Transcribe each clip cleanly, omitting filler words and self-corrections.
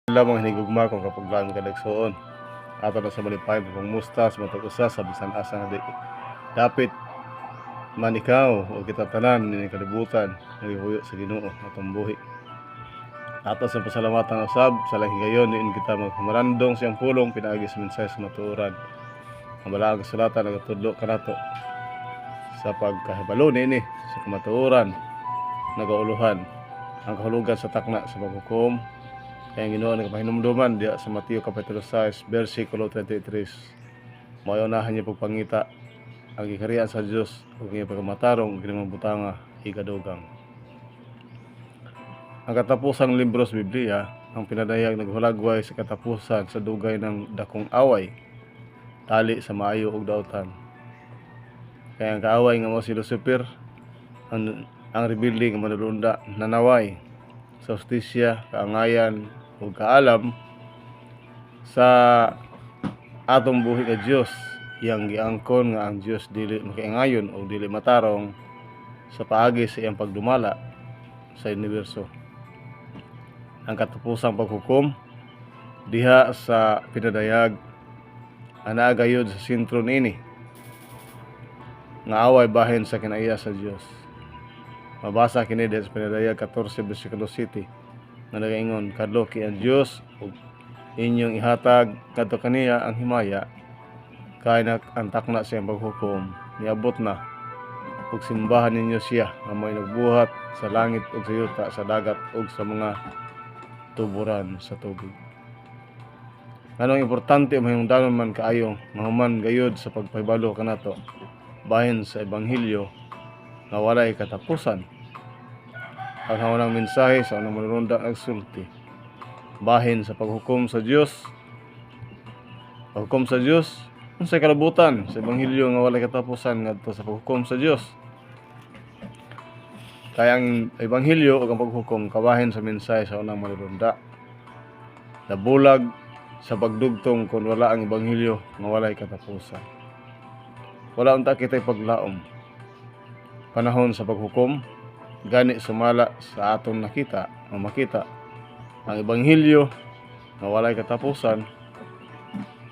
Lamang hinigugma kung kapag laan ka nagsuon. Ato na sa malipay kung musta sa matag usa sa bisan asa nga dapit man ikaw o kita tanan ni kalibutan nagihuyo sa Ginoo atong buhi. Ato sa pasalamatan usab sa lahi gayon diin kita magmarandong siyang pulong pinaagi sa mensahe sa matuoran. Ang balaang kasulatan nagatudlo kanato sa pagkahibalo niini sa kamatuoran nagauluhan ang kahulugan sa takna sa paghukom. Kaya ang Ginoo nagpahinumduman diya sa Mateo Kapitulo 6, versikulo 33. Mayonahan niya pagpangita ang gikariyan sa Dios ug iyang pagkamatarong ginamang butanga ikadugang. Ang katapusang libro sa Biblia, ang pinadayag naghulagway sa katapusan sa dugay ng dakong away, tali sa maayo ug daotan. Kaya ang kaaway nga mao si Lucifer, ang rebelde nga manulunda nanaway sa hustisya, kaangayan ug kaalam sa atong buhi nga Dios, iyang giangkon nga ang Dios dili makiangayon o dili matarong sa paagi sa iyang pagdumala sa universo. Ang katapusang paghukom diha sa pinadayag ana gayud sa sentro niini nga away bahin sa kinaiya sa Dios. Mabasa kini diha sa pinadayag 14 versikulo 7 nga nagaingon, kadloki ang Dios ug inyong ihatag kadto kaniya ang himaya kay ang takna siyang paghukom niabot na ug simbahan ninyo siya nga may nagbuhat sa langit ug sa yuta, sa dagat ug sa mga tuburan sa tubig. Anong importante mahingdanon man kaayo mahuman gayud sa pagpahibalo kanato bahin sa ebanghelyo nga walay katapusan. Ang haunang mensahe sa unang manununda nagsulti bahin sa paghukom sa Dios. Paghukom sa Dios unsay kalabutan sa ebanghelyo nga walay katapusan ngadto sa paghukom sa Dios. Kaya ang ebanghelyo ug ang paghukom kabahin sa mensahe sa unang manununda. Nabulag sa pagdugtong kung wala ang ebanghelyo nga walay katapusan. Wala unta kitay paglaom. Panahon sa paghukom gani sumala sa atong nakita o makita ang ebanghelyo nga walay katapusan,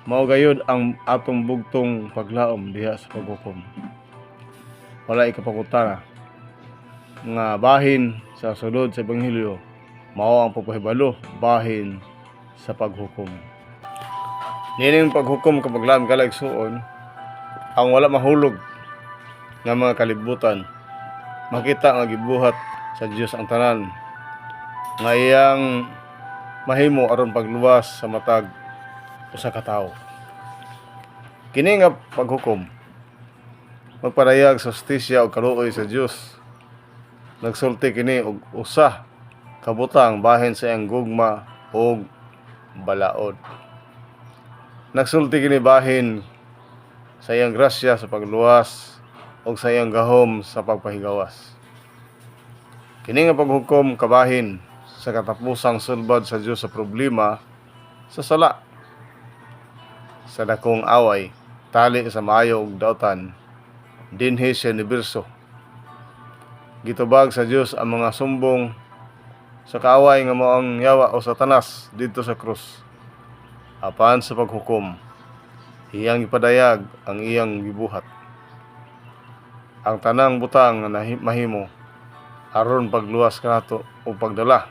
mao gayud ang atong bugtong paglaom diha sa paghukom. Walay kapangutana nga bahin sa sulod sa ebanghelyo mao ang pagpahibalo bahin sa paghukom. Nining paghukom kapag laom ka igsuon ang wala mahulog nga mga kalibutan, makita nga gibuhat sa Dios ang tanan nga iyang mahimo aron pagluwas sa matag usa ka tawo. Kini nga paghukom magpadayag sa hustisya ug kaluoy sa Dios. Nagsulti kini og usa ka butang bahin sa iyang gugma ug balaod. Nagsulti kini bahin sa iyang grasya sa pagluwas ug sa iyang gahom sa pagpahigawas. Kini nga paghukom kabahin sa katapusang sulbad sa Dios sa problema sa sala, sa dakong away, tali sa maayo ug daotan dinhi sa universo. Gitubag sa Dios ang mga sumbong sa kaaway nga mao ang yawa o Satanas didto sa krus. Apan sa paghukom, iyang ipadayag ang iyang gibuhat. Ang tanang butang nga mahimo aron pagluwas kanato o pagdala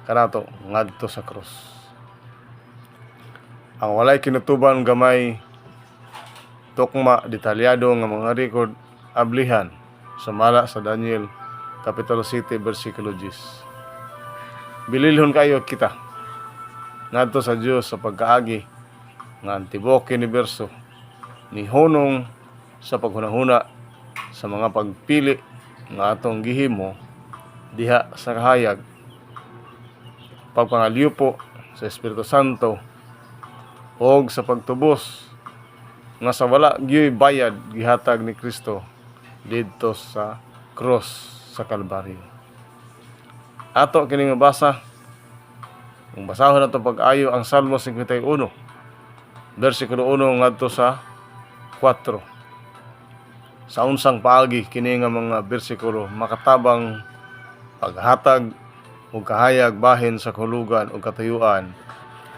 kanato ngadto sa krus. Ang walay kinutuban gamay tukma detalyado nga mga record ablihan sumala sa Daniel Kapitulo 7 versikulo 10. Bililhon kayo kita ngadto sa Dios sa pagkaagi nga ang tibuok universo ni hunong sa paghunahuna sa mga pagpili nga atong gihimo diha sa kahayag, pagpangalyupo sa Espiritu Santo og sa pagtubos nga sa wala gyud bayad gihatag ni Kristo didto sa cross sa Kalbaryo. Ato kini nga basa, kung basahon nato pag-ayo ang Salmo 51 versikulo 1 ngadto sa 4. Sa unsang paagi kini nga mga bersikulo makatabang paghatag ug kahayag bahin sa kahulugan ug katuyuan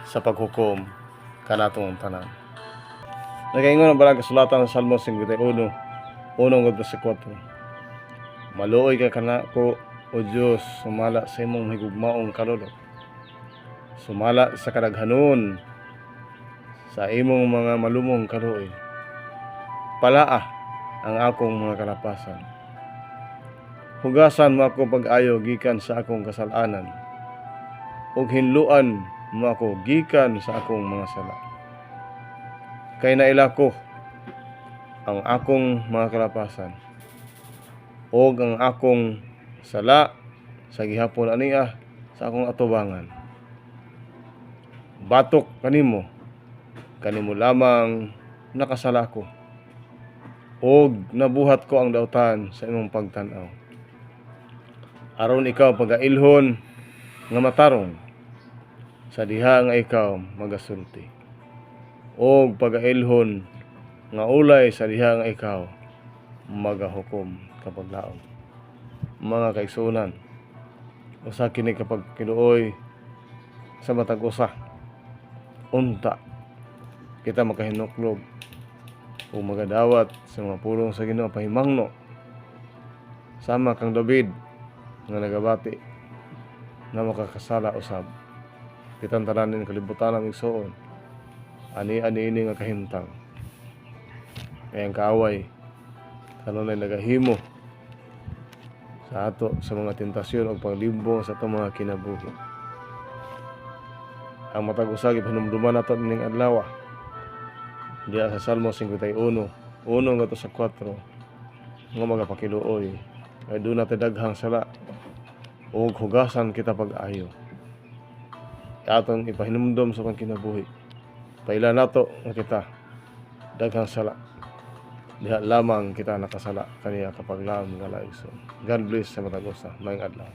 sa paghukom kanatong tanan. Nagaingon ang balang kasulatan sa Salmo 51, 1-4. Maluoy ka kanako, O Diyos, sumala sa imong higugmaong kalulok. Sumala sa kadaghanon sa imong mga malumong kaluoy. Palaa ang akong mga kalapasan. Hugasan mo ako pag-ayo gikan sa akong kasalanan, ug hinluan mo ako gikan sa akong mga sala. Kay naila ko ang akong mga kalapasan, ug ang akong sala sa gihapon aniya sa akong atubangan. Batok kanimo lamang nakasala ko, ug nabuhat ko ang dautan sa imong pagtan-aw. Aron ikaw pagailhon nga matarong sa diha nga ikaw magasulti, ug pagailhon nga ulay sa diha nga ikaw magahukom kapag laom. Mga kaigsuonan, usa kini kapag kinuoy sa matag usa, unta kita makahinuklog o magadawat sa mga pulong sa Ginoo pahimangno, sama kang David nga nagabati na makakasala usab. Kitang tanan ning kalibutan ang igsuon, ani ini nga kahimtang. Kaya ang kaaway kanunay nagahimo sa ato sa mga tentasyon o paglimbong sa atong mga kinabuhi. Ang matag usa gipanumduman nato ning adlaw diya sa Salmo 51, 1-4 nga magapakiluoy kay doon natin daghang sala ug hugasan kita pag-ayo. Atong ipahinumdom sa atong kinabuhi. Paila nato nga kita daghang sala, diha lamang kita nakasala kaniya kapag laom nga laigsoon. God bless sa matag usa. Maayong adlaw.